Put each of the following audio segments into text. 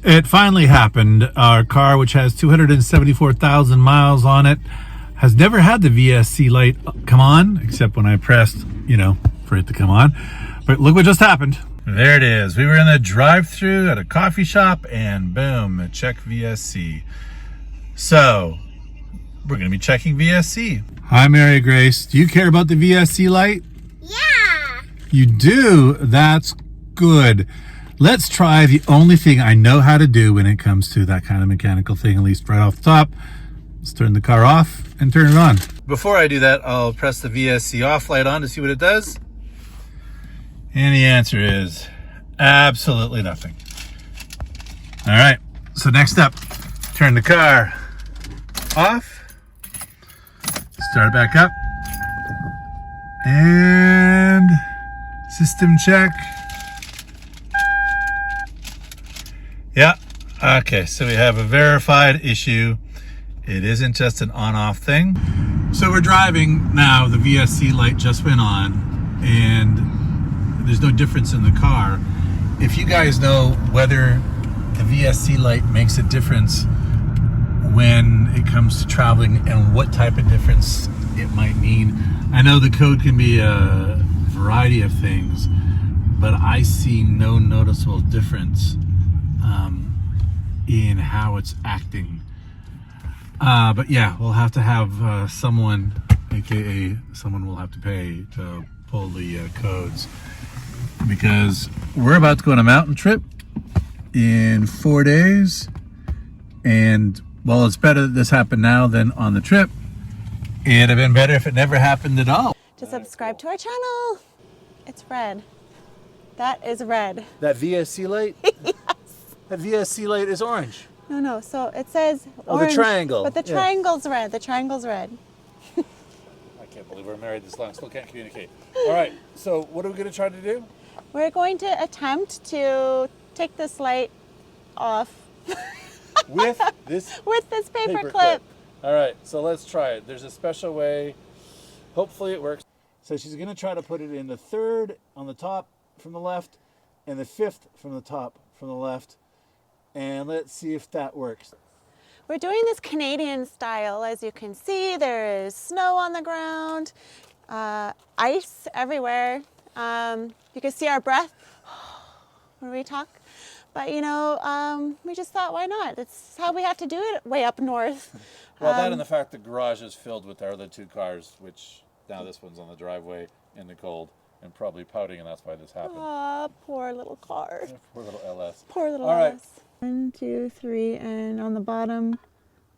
It finally happened. Our car, which has 274,000 miles on it, has never had the VSC light come on, except when I pressed, for it to come on. But look what just happened. There it is. We were in the drive-thru at a coffee shop, and boom, check VSC. So, we're going to be checking VSC. Hi, Mary Grace. Do you care about the VSC light? Yeah. You do? That's good. Let's try the only thing I know how to do when it comes to that kind of mechanical thing, at least right off the top. Let's turn the car off and turn it on. Before I do that, I'll press the VSC off light on to see what it does. And the answer is absolutely nothing. All right, so next up, turn the car off, start it back up, and system check. Yeah, okay, so we have a verified issue. It isn't just an on-off thing. So we're driving now, the VSC light just went on, and there's no difference in the car. If you guys know whether the VSC light makes a difference when it comes to traveling and what type of difference it might mean. I know the code can be a variety of things, but I see no noticeable difference in how it's acting. But yeah, we'll have to have someone, aka someone will have to pay to pull the codes, because we're about to go on a mountain trip in 4 days, and well, it's better that this happened now than on the trip. It'd have been better if it never happened at all. To subscribe to our channel. It's red. That is red. That VSC light? Yes. That VSC light is orange. No, so it says Oh, orange, the triangle. but the triangle's red. The triangle's red. I can't believe we're married this long, still can't communicate. All right, so what are we going to try to do? We're going to attempt to take this light off With this with this paper clip. All right, so let's try it. There's a special way. Hopefully it works. So she's going to try to put it in the third on the top from the left and the fifth from the top from the left. And let's see if that works. We're doing this Canadian style. As you can see, there is snow on the ground, ice everywhere. You can see our breath when we talk. But we just thought, why not? That's how we have to do it way up north. Well, that and the fact the garage is filled with our other two cars, which now this one's on the driveway in the cold and probably pouting, and that's why this happened. Ah, poor little car. Poor little LS. Poor little All right. LS. 1, 2, 3, and on the bottom,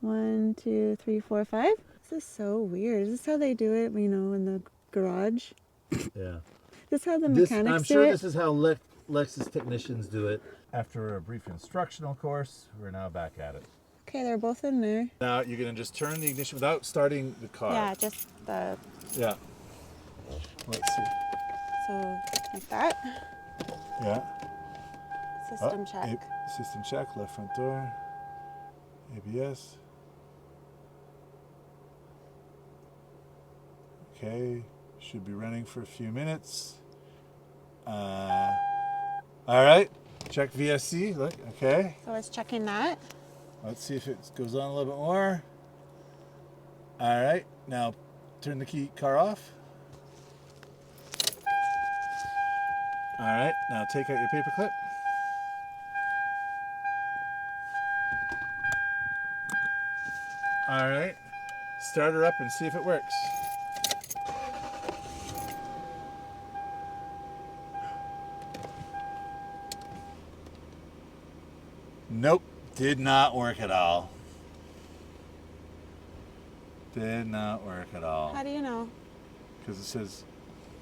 1, 2, 3, 4, 5. This is so weird. Is this how they do it, in the garage? Yeah. Is this how the mechanics I'm do sure it? this is how Lexus technicians do it. After a brief instructional course, we're now back at it. Okay, they're both in there. Now you're going to just turn the ignition without starting the car. Yeah, just the... Yeah. Let's see. So, like that. Yeah. System check. System check, left front door, ABS. Okay, should be running for a few minutes. All right, check VSC, look, okay. So it's checking that. Let's see if it goes on a little bit more. All right, now turn the car off. All right, now take out your paper clip. All right, start her up and see if it works. Nope, did not work at all. Did not work at all. How do you know? Because it says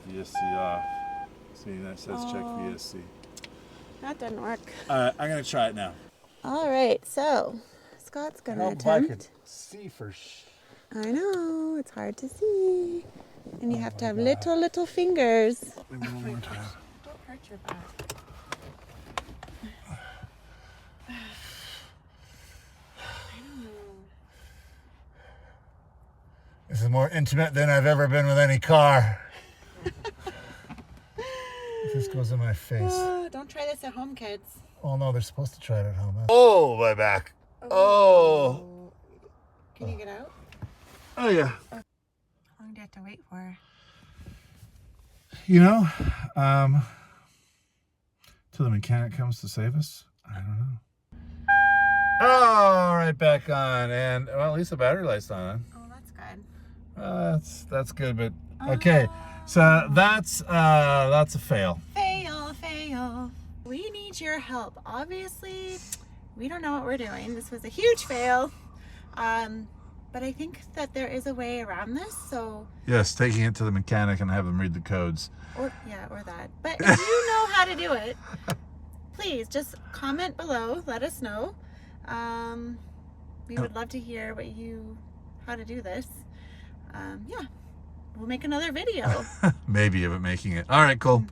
VSC off. See, that says check VSC. That didn't work. All right, I'm going to try it now. All right, so Scott's going to I could attempt. see for I know, it's hard to see. And you have to have little fingers. Maybe one more time. Don't hurt your back. This is more intimate than I've ever been with any car. This goes in my face. Don't try this at home, kids. Oh no, they're supposed to try it at home. Huh? Oh, my back. Oh. Can you get out? Oh yeah. How long do you have to wait for? You know, till the mechanic comes to save us. I don't know. Oh, right back on, and well, at least the battery light's on. Oh, that's good. That's good, but okay. So that's a fail. Fail. We need your help. Obviously, we don't know what we're doing. This was a huge fail. But I think that there is a way around this. So Yes, taking it to the mechanic and have them read the codes. or that. But if you know how to do it, please just comment below. Let us know. We would love to hear how to do this. Yeah, we'll make another video. Maybe of it making it. All right, cool.